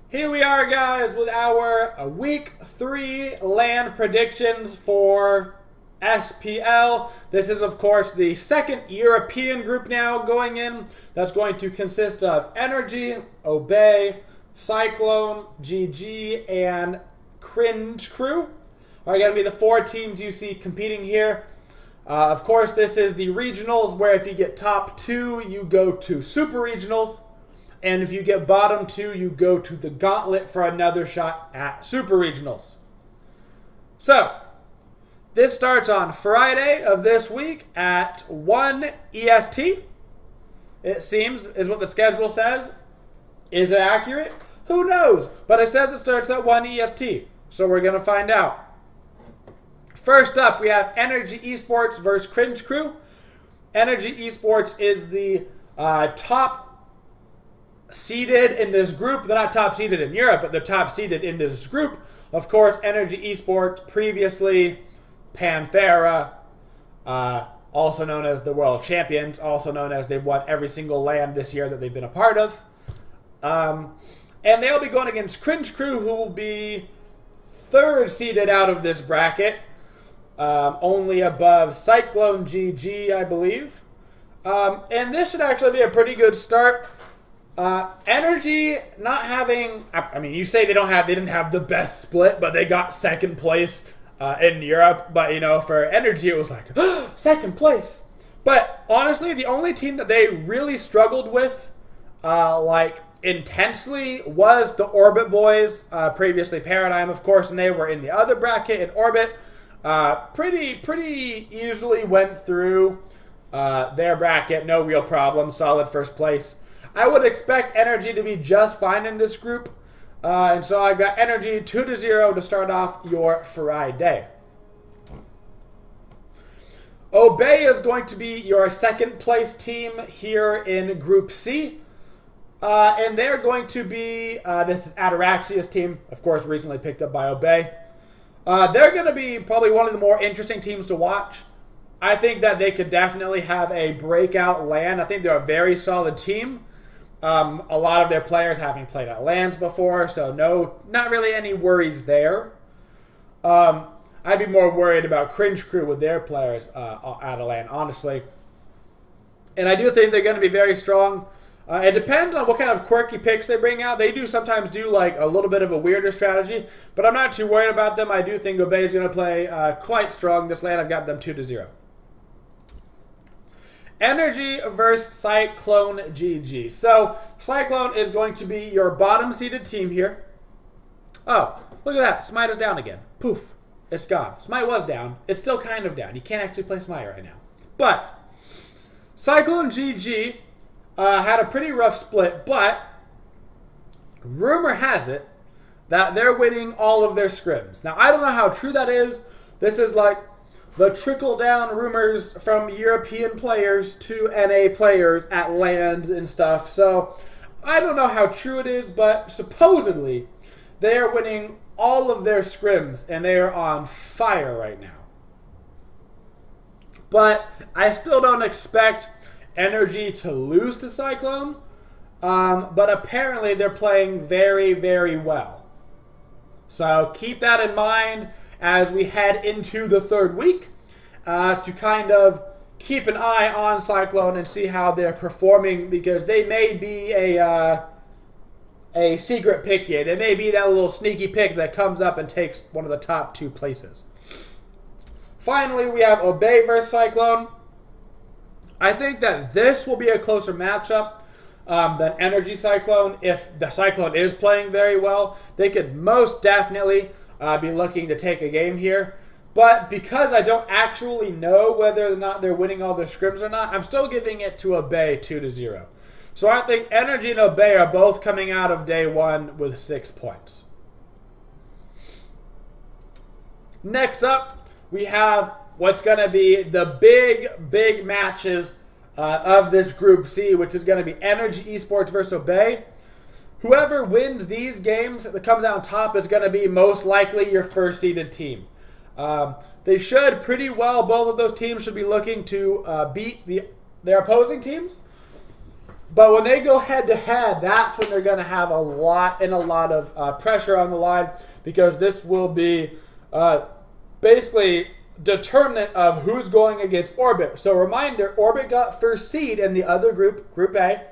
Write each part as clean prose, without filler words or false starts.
Here we are, guys, with our Week 3 LAN predictions for SPL. This is, of course, the second European group now going in. That's going to consist of NRG, Obey, Cyclone, GG, and Cringe Crew are going to be the 4 teams you see competing here. Of course, this is the regionals, where if you get top 2, you go to Super Regionals. And if you get bottom 2, you go to the Gauntlet for another shot at Super Regionals. So, this starts on Friday of this week at 1 EST. It seems, is what the schedule says. Is it accurate? Who knows? But it says it starts at 1 EST. So we're going to find out. First up, we have NRG Esports versus Cringe Crew. NRG Esports is the top seeded in this group. They're not top seeded in Europe, but they're top seeded in this group. Of course, NRG Esports, previously Panthera, also known as the World Champions, also known as they've won every single LAN this year that they've been a part of. And they'll be going against Cringe Crew, who will be 3rd seeded out of this bracket, only above Cyclone GG, I believe. And this should actually be a pretty good start. NRG not having, I mean, you say they didn't have the best split, but they got 2nd place in Europe. But, you know, for NRG, it was like, 2nd place. But honestly, the only team that they really struggled with, like, intensely was the Orbit Boys, previously Paradigm, of course, and they were in the other bracket in Orbit. Pretty easily went through their bracket, no real problem, solid 1st place. I would expect NRG to be just fine in this group. And so I've got NRG 2-0 to start off your Friday. Obey is going to be your 2nd place team here in Group C. And they're going to be, this is Ataraxia's team, of course, recently picked up by Obey. They're going to be probably one of the more interesting teams to watch. I think that they could definitely have a breakout LAN. I think they're a very solid team. A lot of their players having played at LANs before, so not really any worries there. I'd be more worried about Cringe Crew with their players at a LAN, honestly. And I do think they're going to be very strong. It depends on what kind of quirky picks they bring out. They do sometimes do like a little bit of a weirder strategy, but I'm not too worried about them. I do think Obey is going to play quite strong this LAN. I've got them 2-0. NRG versus Cyclone GG. So, Cyclone is going to be your bottom-seeded team here. Oh, look at that. Smite is down again. Poof. It's gone. Smite was down. It's still kind of down. You can't actually play Smite right now. But, Cyclone GG had a pretty rough split, but rumor has it that they're winning all of their scrims. Now, I don't know how true that is. This is like the trickle-down rumors from European players to NA players at LANs and stuff. So, I don't know how true it is, but supposedly they are winning all of their scrims, and they are on fire right now. But I still don't expect NRG to lose to Cyclone, but apparently they're playing very, very well. So keep that in mind as we head into the 3rd week to kind of keep an eye on Cyclone and see how they're performing, because they may be a secret pick here. They may be that little sneaky pick that comes up and takes one of the top 2 places. Finally, we have Obey versus Cyclone. I think that this will be a closer matchup than NRG Cyclone. If the Cyclone is playing very well, they could most definitely be looking to take a game here. But because I don't actually know whether or not they're winning all their scrims or not, I'm still giving it to Obey 2-0. So I think NRG and Obey are both coming out of day 1 with 6 points. Next up, we have what's going to be the big matches of this Group C, which is going to be NRG Esports versus Obey. Whoever wins these games that comes out on top is going to be most likely your 1st seeded team. They should pretty well, both of those teams should be looking to beat their opposing teams. But when they go head-to-head, that's when they're going to have a lot of pressure on the line, because this will be basically determinant of who's going against Orbit. So reminder, Orbit got first seed in the other group, Group A.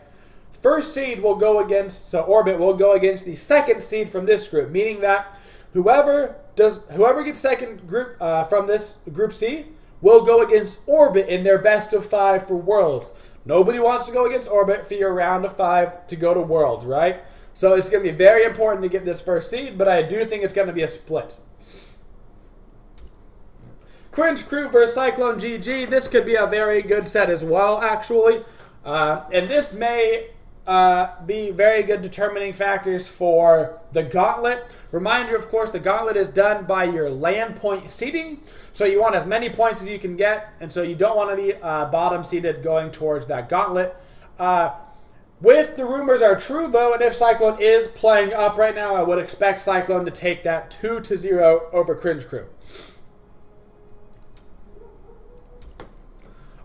First seed will go against, so Orbit will go against the second seed from this group, meaning that whoever gets second group from this Group C will go against Orbit in their best of 5 for Worlds. Nobody wants to go against Orbit for your round of 5 to go to Worlds, right? So it's going to be very important to get this first seed, but I do think it's going to be a split. Cringe Crew versus Cyclone GG. This could be a very good set as well, actually. And this may be very good determining factors for the Gauntlet. Reminder, of course, the Gauntlet is done by your land point seeding. So you want as many points as you can get, and so you don't want to be bottom seeded going towards that Gauntlet. If the rumors are true, though, and if Cyclone is playing up right now, I would expect Cyclone to take that 2-0 over Cringe Crew.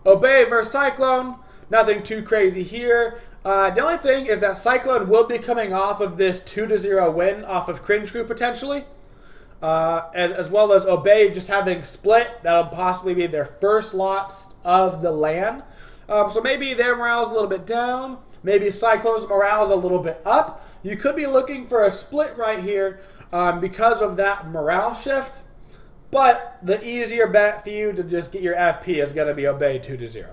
Obey versus Cyclone. Nothing too crazy here. The only thing is that Cyclone will be coming off of this 2-0 win off of Cringe Crew potentially. And as well as Obey just having split. That'll possibly be their first loss of the LAN. So maybe their morale's a little bit down. Maybe Cyclone's morale's a little bit up. You could be looking for a split right here because of that morale shift. But the easier bet for you to just get your FP is going to be Obey 2-0.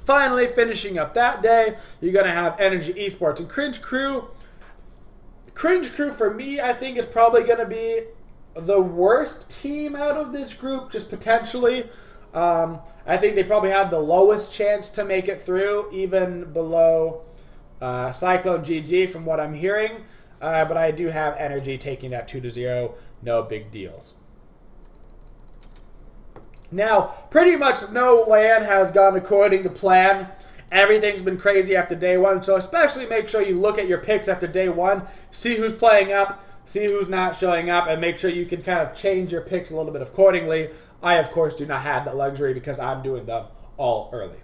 Finally, finishing up that day, you're going to have NRG Esports and Cringe Crew. Cringe Crew, for me, I think is probably going to be the worst team out of this group, just potentially. I think they probably have the lowest chance to make it through, even below Cyclone GG from what I'm hearing. But I do have NRG taking that 2-0. No big deals. Now, pretty much no LAN has gone according to plan. Everything's been crazy after day one, so especially make sure you look at your picks after day one, see who's playing up, see who's not showing up, and make sure you can kind of change your picks a little bit accordingly. I, of course, do not have that luxury because I'm doing them all early.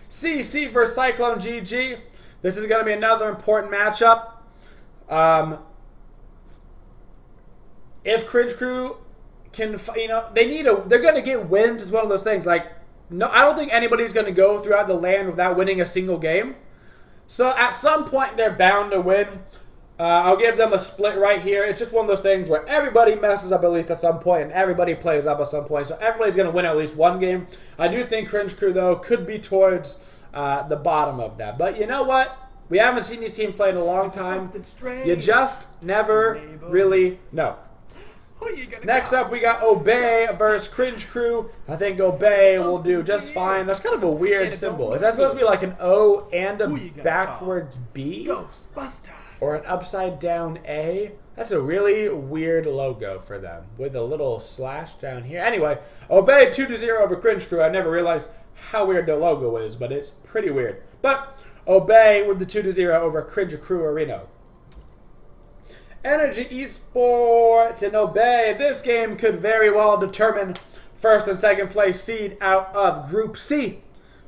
CC versus Cyclone GG. This is going to be another important matchup. If Cringe Crew can, they're going to get wins. It's one of those things. Like, no, I don't think anybody's going to go throughout the LAN without winning a single game. So at some point, they're bound to win. I'll give them a split right here. It's just one of those things where everybody messes up at least at some point, and everybody plays up at some point. So everybody's going to win at least one game. I do think Cringe Crew, though, could be towards the bottom of that. But you know what? We haven't seen these teams play in a long time. You just never really know. Next up, we got Obey versus Cringe Crew. I think Obey will do just fine. That's kind of a weird symbol. Is that supposed to be like an O and a backwards B? Or an upside down A? That's a really weird logo for them with a little slash down here. Anyway, Obey 2-0 over Cringe Crew. I never realized how weird the logo is, but it's pretty weird. But Obey with the 2-0 over Cringe Crew Arena. NRG Esports and Obey. This game could very well determine first and second place seed out of Group C.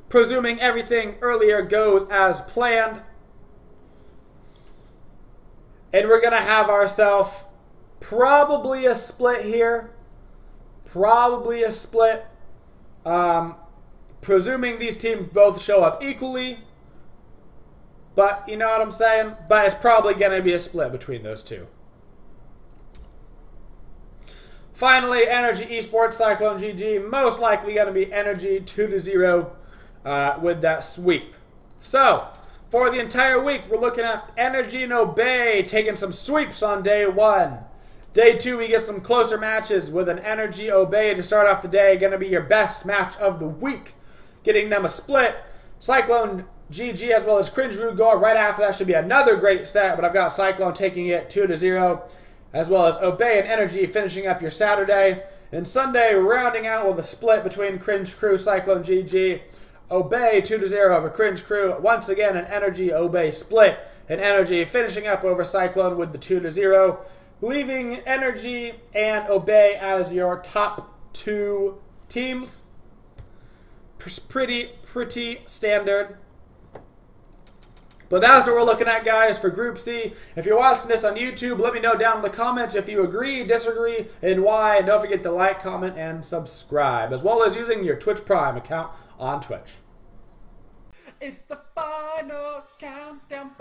Presuming everything earlier goes as planned. And we're going to have ourselves probably a split here. Probably a split. Presuming these teams both show up equally. But, you know what I'm saying? But it's probably going to be a split between those two. Finally, NRG Esports, Cyclone GG. Most likely going to be NRG 2-0 with that sweep. So, for the entire week, we're looking at NRG and Obey taking some sweeps on day one. Day two, we get some closer matches with an NRG Obey to start off the day. Going to be your best match of the week. Getting them a split. Cyclone GG as well as Cringe Crew go right after that should be another great set, but I've got Cyclone taking it 2-0, as well as Obey and NRG finishing up your Saturday. And Sunday rounding out with a split between Cringe Crew, Cyclone GG. Obey 2-0 over Cringe Crew. Once again, an NRG Obey split. And NRG finishing up over Cyclone with the 2-0. leaving NRG and Obey as your top 2 teams. Pretty standard. But that's what we're looking at, guys, for Group C. If you're watching this on YouTube, let me know down in the comments if you agree, disagree, and why. And don't forget to like, comment, and subscribe, as well as using your Twitch Prime account on Twitch. It's the final countdown.